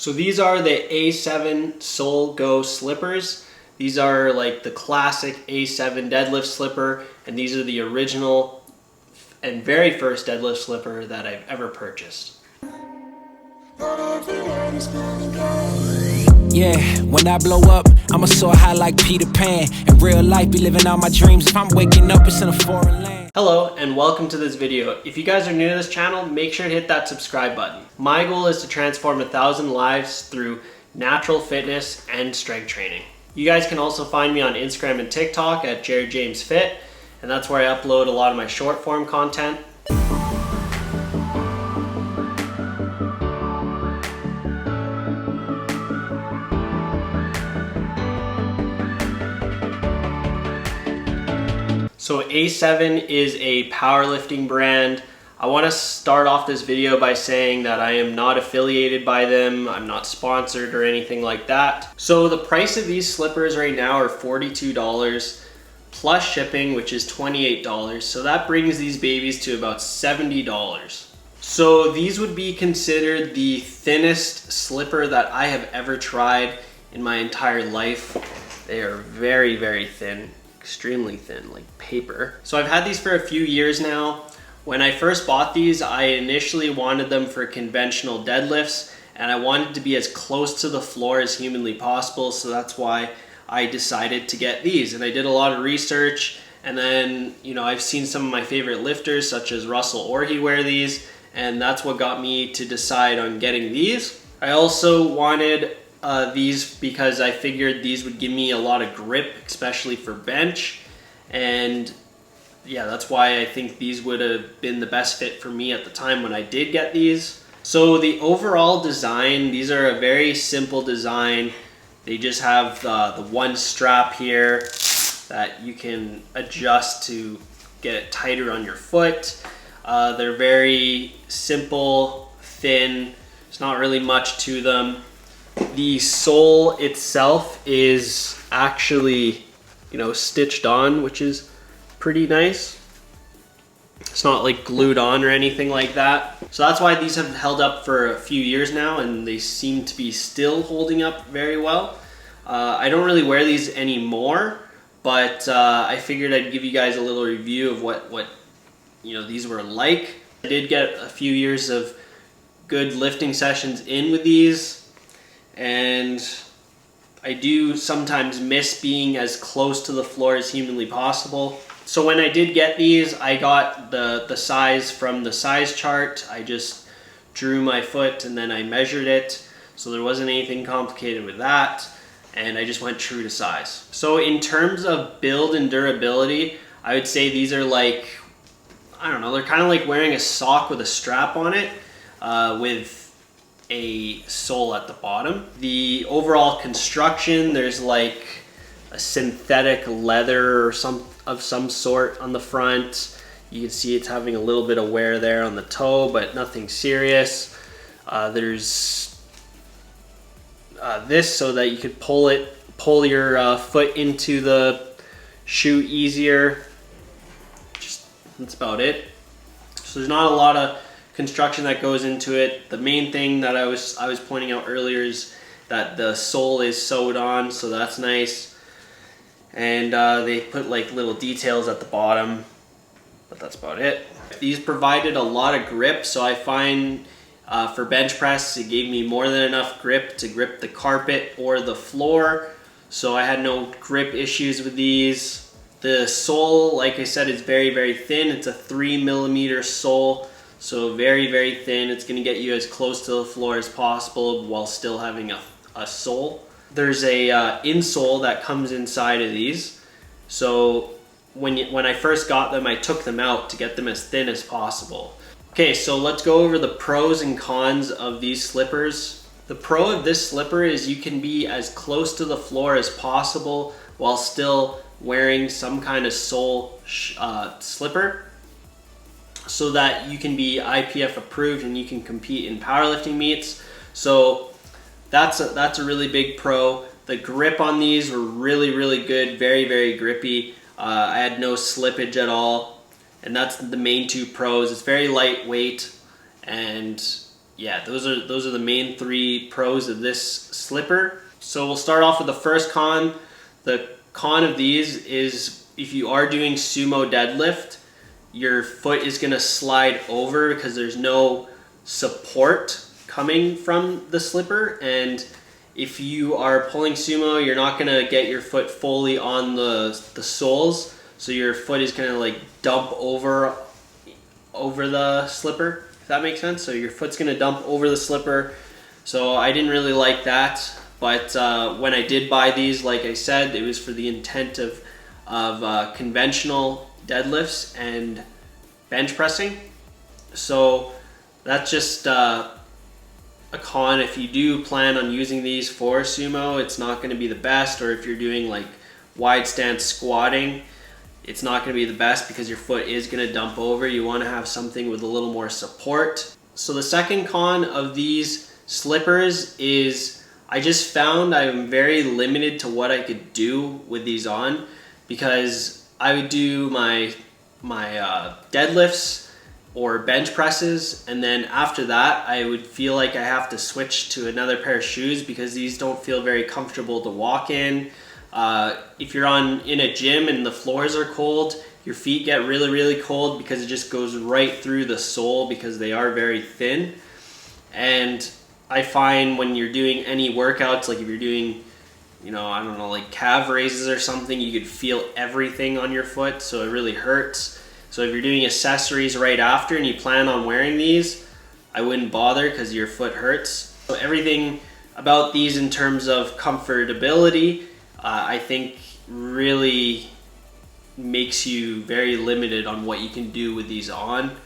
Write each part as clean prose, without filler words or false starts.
So these are the A7 Sole Go slippers. These are like the classic A7 deadlift slipper, and these are the original and very first deadlift slipper that I've ever purchased. Yeah, when I blow up, I'ma soar high like Peter Pan. In real life, be living out my dreams. If I'm waking up, it's in a foreign land. Hello and welcome to this video. If you guys are new to this channel, make sure to hit that subscribe button. My goal is to transform 1,000 lives through natural fitness and strength training. You guys can also find me on Instagram and TikTok at JaredJamesFit, and that's where I upload a lot of my short form content. So A7 is a powerlifting brand. I want to start off this video by saying that I am not affiliated by them. I'm not sponsored or anything like that. So the price of these slippers right now are $42 plus shipping, which is $28. So that brings these babies to about $70. So these would be considered the thinnest slipper that I have ever tried in my entire life. They are very, very thin. Extremely thin, like paper. So I've had these for a few years now. When I first bought these, I initially wanted them for conventional deadlifts, and I wanted to be as close to the floor as humanly possible, so that's why I decided to get these. And I did a lot of research, and then, you know, I've seen some of my favorite lifters such as Russell Orhii wear these, and that's what got me to decide on getting these. I also wanted these because I figured these would give me a lot of grip, especially for bench, and yeah, that's why I think these would have been the best fit for me at the time when I did get these. So the overall design, these are a very simple design. They just have the one strap here that you can adjust to get it tighter on your foot. They're very simple, thin, there's not really much to them. The sole itself is actually, you know, stitched on, which is pretty nice. It's not like glued on or anything like that. So that's why these have held up for a few years now, and they seem to be still holding up very well. I don't really wear these anymore, but I figured I'd give you guys a little review of what you know these were like. I did get a few years of good lifting sessions in with these, and I do sometimes miss being as close to the floor as humanly possible. So when I did get these, I got the size from the size chart. I just drew my foot and then I measured it. So there wasn't anything complicated with that. And I just went true to size. So in terms of build and durability, I would say these are like, I don't know, they're kind of like wearing a sock with a strap on it, with a sole at the bottom. The overall construction, there's like a synthetic leather or of some sort on the front. You can see it's having a little bit of wear there on the toe, but nothing serious. There's this so that you could pull your foot into the shoe easier. That's about it. So there's not a lot of construction that goes into it. The main thing that I was pointing out earlier is that the sole is sewed on, so that's nice. And they put like little details at the bottom, but that's about it. These provided a lot of grip, so I find for bench press it gave me more than enough grip to grip the carpet or the floor, so I had no grip issues with these. The sole, like I said, is very, very thin. It's a 3mm sole. So very, very thin. It's going to get you as close to the floor as possible while still having a sole. There's a insole that comes inside of these. So when I first got them, I took them out to get them as thin as possible. Okay, so let's go over the pros and cons of these slippers. The pro of this slipper is you can be as close to the floor as possible while still wearing some kind of sole slipper, so that you can be IPF approved and you can compete in powerlifting meets. So that's a really big pro. The grip on these were really, really good, very, very grippy. I had no slippage at all, and that's the main two pros. It's very lightweight, and yeah, those are the main 3 pros of this slipper. So we'll start off with the first con. The con of these is if you are doing sumo deadlift, your foot is gonna slide over because there's no support coming from the slipper, and if you are pulling sumo, you're not gonna get your foot fully on the soles, so your foot is gonna like dump over the slipper, if that makes sense. So your foot's gonna dump over the slipper. So I didn't really like that, but when I did buy these, like I said, it was for the intent of conventional deadlifts and bench pressing. So that's just a con. If you do plan on using these for sumo, it's not going to be the best, or if you're doing like wide stance squatting, it's not going to be the best because your foot is going to dump over. You want to have something with a little more support. So the second con of these slippers is I just found I'm very limited to what I could do with these on, because I would do my deadlifts or bench presses, and then after that I would feel like I have to switch to another pair of shoes because these don't feel very comfortable to walk in. If you're in a gym and the floors are cold, your feet get really cold because it just goes right through the sole because they are very thin. And I find when you're doing any workouts, like if you're doing, you know, I don't know, like calf raises or something, you could feel everything on your foot, so it really hurts. So if you're doing accessories right after and you plan on wearing these, I wouldn't bother because your foot hurts. So everything about these in terms of comfortability, I think really makes you very limited on what you can do with these on.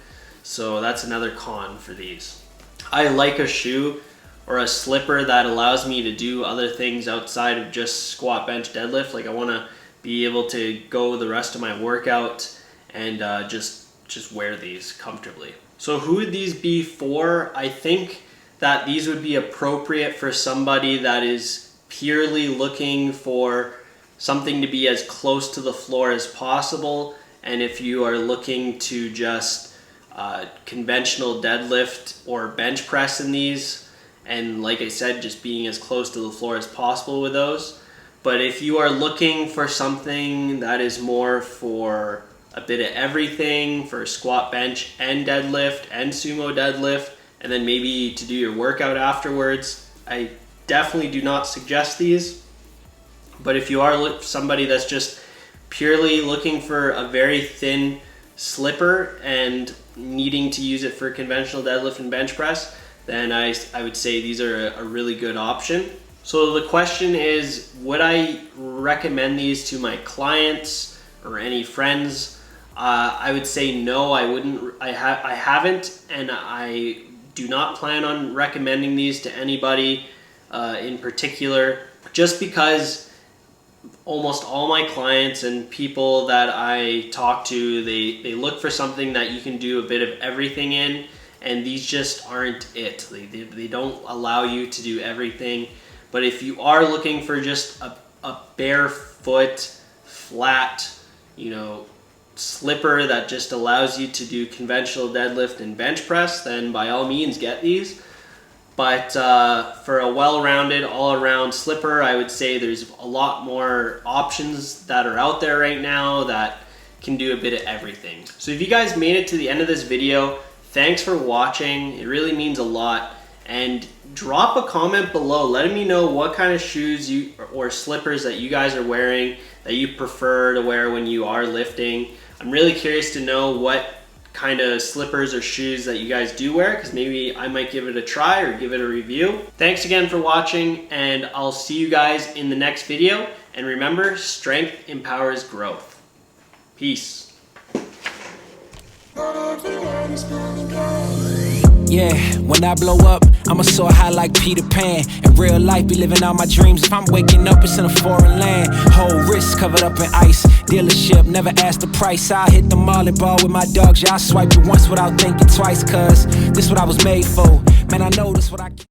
So that's another con for these. I like a shoe or a slipper that allows me to do other things outside of just squat, bench, deadlift. Like I want to be able to go the rest of my workout and just wear these comfortably. So who would these be for? I think that these would be appropriate for somebody that is purely looking for something to be as close to the floor as possible, and if you are looking to just conventional deadlift or bench press in these, and like I said, just being as close to the floor as possible with those. But if you are looking for something that is more for a bit of everything, for squat, bench, and deadlift, and sumo deadlift, and then maybe to do your workout afterwards, I definitely do not suggest these. But if you are somebody that's just purely looking for a very thin slipper and needing to use it for conventional deadlift and bench press, then I would say these are a really good option. So the question is, would I recommend these to my clients or any friends? I would say no, I wouldn't. I haven't, and I do not plan on recommending these to anybody in particular, just because almost all my clients and people that I talk to, they look for something that you can do a bit of everything in, and these just aren't it. They don't allow you to do everything. But if you are looking for just a barefoot, flat, you know, slipper that just allows you to do conventional deadlift and bench press, then by all means get these. But for a well-rounded, all-around slipper, I would say there's a lot more options that are out there right now that can do a bit of everything. So if you guys made it to the end of this video, thanks for watching. It really means a lot. And drop a comment below letting me know what kind of shoes or slippers that you guys are wearing that you prefer to wear when you are lifting. I'm really curious to know what kind of slippers or shoes that you guys do wear, because maybe I might give it a try or give it a review. Thanks again for watching, and I'll see you guys in the next video. And remember, strength empowers growth. Peace. Yeah, when I blow up, I'ma soar high like Peter Pan. In real life, be living all my dreams. If I'm waking up, it's in a foreign land. Whole wrist covered up in ice. Dealership, never asked the price. I hit the molly ball with my dogs. Yeah, I swiped it once without thinking twice. Cause this what I was made for. Man, I know this what I